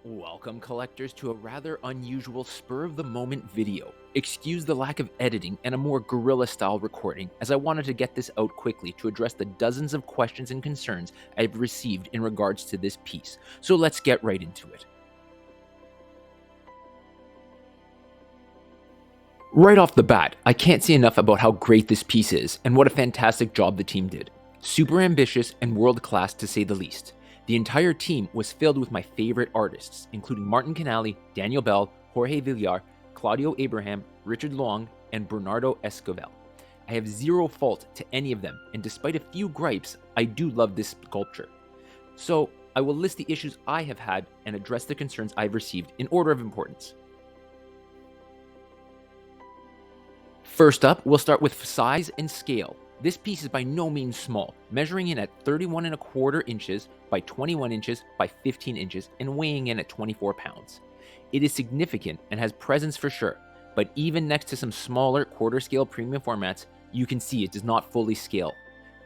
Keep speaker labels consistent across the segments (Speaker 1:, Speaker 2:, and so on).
Speaker 1: Welcome, collectors, to a rather unusual spur-of-the-moment video. Excuse the lack of editing and a more guerrilla-style recording, as I wanted to get this out quickly to address the dozens of questions and concerns I've received in regards to this piece. So let's get right into it. Right off the bat, I can't say enough about how great this piece is and what a fantastic job the team did. Super ambitious and world-class to say the least. The entire team was filled with my favorite artists, including Martin Canali, Daniel Bell, Jorge Villar, Claudio Abraham, Richard Long, and Bernardo Escovel. I have zero fault to any of them, and despite a few gripes, I do love this sculpture. So I will list the issues I have had and address the concerns I've received in order of importance. First up, we'll start with size and scale. This piece is by no means small, measuring in at 31¼ inches by 21 inches by 15 inches and weighing in at 24 pounds. It is significant and has presence for sure, but even next to some smaller quarter-scale premium formats, you can see it does not fully scale.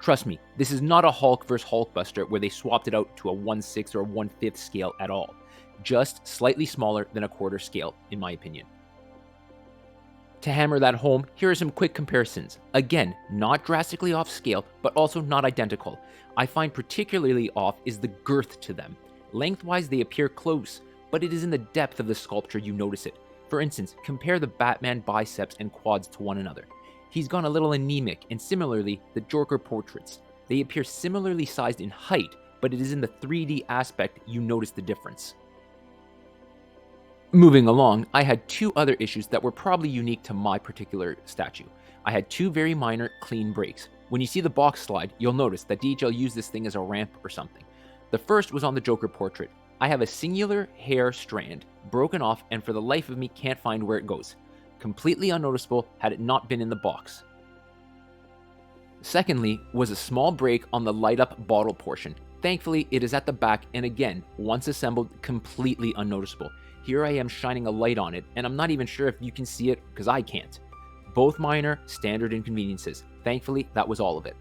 Speaker 1: Trust me, this is not a Hulk vs. Hulkbuster where they swapped it out to a 1/6 or 1/5 scale at all. Just slightly smaller than a quarter scale, in my opinion. To hammer that home, here are some quick comparisons. Again, not drastically off scale, but also not identical. I find particularly off is the girth to them. Lengthwise, they appear close, but it is in the depth of the sculpture you notice it. For instance, compare the Batman biceps and quads to one another. He's gone a little anemic, and similarly, the Joker portraits. They appear similarly sized in height, but it is in the 3D aspect you notice the difference. Moving along, I had two other issues that were probably unique to my particular statue. I had two very minor clean breaks. When you see the box slide, you'll notice that DHL used this thing as a ramp or something. The first was on the Joker portrait. I have a singular hair strand broken off and for the life of me can't find where it goes. Completely unnoticeable had it not been in the box. Secondly was a small break on the light up bottle portion. Thankfully, it is at the back and again, once assembled, completely unnoticeable. Here I am shining a light on it, and I'm not even sure if you can see it, because I can't. Both minor, standard inconveniences. Thankfully, that was all of it.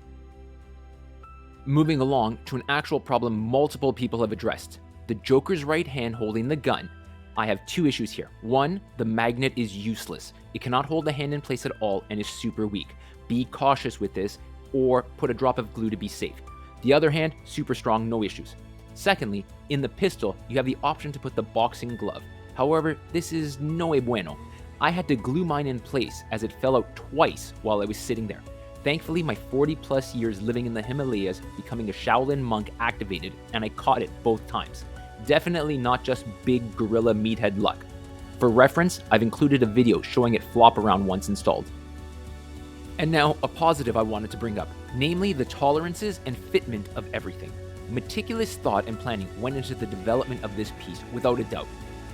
Speaker 1: Moving along to an actual problem multiple people have addressed. The Joker's right hand holding the gun. I have two issues here. One, the magnet is useless. It cannot hold the hand in place at all and is super weak. Be cautious with this, or put a drop of glue to be safe. The other hand, super strong, no issues. Secondly, in the pistol, you have the option to put the boxing glove. However, this is no bueno. I had to glue mine in place as it fell out twice while I was sitting there. Thankfully, my 40+ years living in the Himalayas, becoming a Shaolin monk activated, and I caught it both times. Definitely not just big gorilla meathead luck. For reference, I've included a video showing it flop around once installed. And now, a positive I wanted to bring up, namely the tolerances and fitment of everything. Meticulous thought and planning went into the development of this piece without a doubt.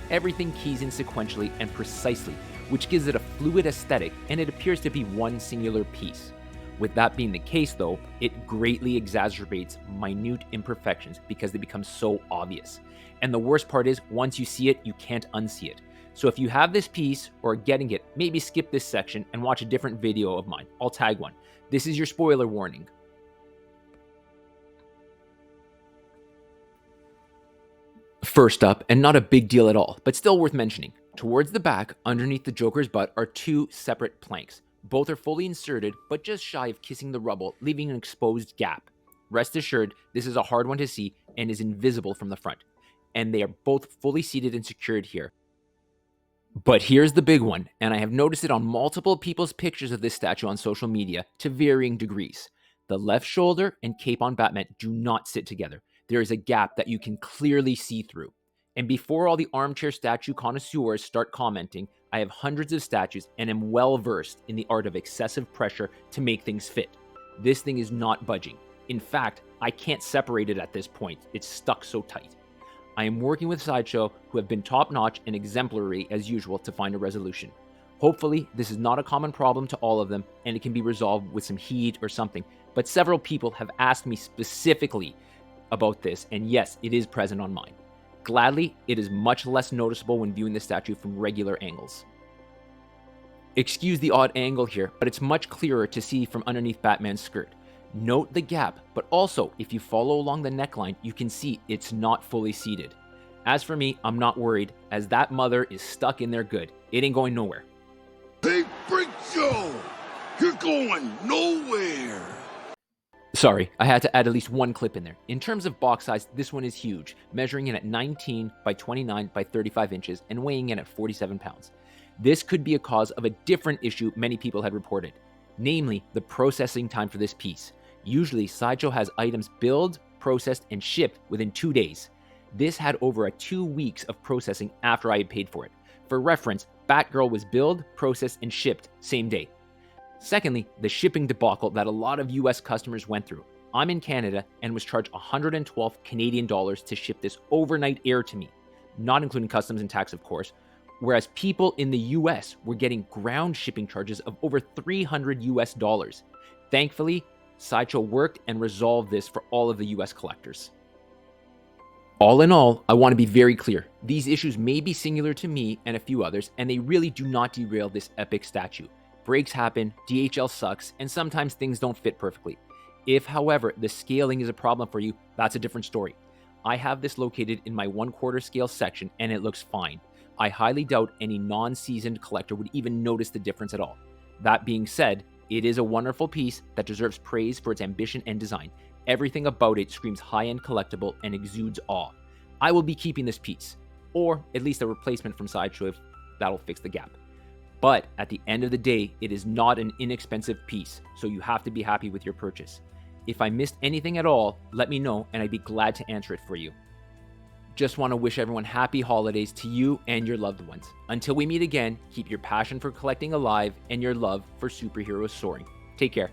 Speaker 1: Everything keys in sequentially and precisely, which gives it a fluid aesthetic and it appears to be one singular piece. With that being the case though, it greatly exacerbates minute imperfections because they become so obvious. And the worst part is, once you see it, you can't unsee it. So if you have this piece or are getting it, maybe skip this section and watch a different video of mine. I'll tag one. This is your spoiler warning. First up, and not a big deal at all, but still worth mentioning, towards the back, underneath the Joker's butt, are two separate planks. Both are fully inserted, but just shy of kissing the rubble, leaving an exposed gap. Rest assured, this is a hard one to see and is invisible from the front, and they are both fully seated and secured here. But here's the big one, and I have noticed it on multiple people's pictures of this statue on social media to varying degrees. The left shoulder and cape on Batman do not sit together. There is a gap that you can clearly see through. And before all the armchair statue connoisseurs start commenting, I have hundreds of statues and am well versed in the art of excessive pressure to make things fit. This thing is not budging. In fact, I can't separate it at this point. It's stuck so tight. I am working with Sideshow, who have been top-notch and exemplary as usual to find a resolution. Hopefully, this is not a common problem to all of them and it can be resolved with some heat or something, but several people have asked me specifically about this, and yes, it is present on mine. Gladly, it is much less noticeable when viewing the statue from regular angles. Excuse the odd angle here, but it's much clearer to see from underneath Batman's skirt. Note the gap, but also, if you follow along the neckline, you can see it's not fully seated. As for me, I'm not worried, as that mother is stuck in there good. It ain't going nowhere.
Speaker 2: Hey, Freak Show! You're going nowhere!
Speaker 1: Sorry, I had to add at least one clip in there. In terms of box size, this one is huge, measuring in at 19 by 29 by 35 inches and weighing in at 47 pounds. This could be a cause of a different issue many people had reported, namely the processing time for this piece. Usually, Sideshow has items built, processed, and shipped within 2 days. This had over 2 weeks of processing after I had paid for it. For reference, Batgirl was built, processed, and shipped same day. Secondly, the shipping debacle that a lot of US customers went through. I'm in Canada and was charged 112 Canadian dollars to ship this overnight air to me, not including customs and tax, of course, whereas people in the US were getting ground shipping charges of over 300 US dollars. Thankfully, Sideshow worked and resolved this for all of the US collectors. All in all, I want to be very clear. These issues may be singular to me and a few others, and they really do not derail this epic statue. Breaks happen, DHL sucks, and sometimes things don't fit perfectly. If, however, the scaling is a problem for you, that's a different story. I have this located in my 1/4 scale section and it looks fine. I highly doubt any non-seasoned collector would even notice the difference at all. That being said, it is a wonderful piece that deserves praise for its ambition and design. Everything about it screams high-end collectible and exudes awe. I will be keeping this piece, or at least a replacement from Sideshow if that'll fix the gap. But at the end of the day, it is not an inexpensive piece, so you have to be happy with your purchase. If I missed anything at all, let me know and I'd be glad to answer it for you. Just want to wish everyone happy holidays to you and your loved ones. Until we meet again, keep your passion for collecting alive and your love for superheroes soaring. Take care.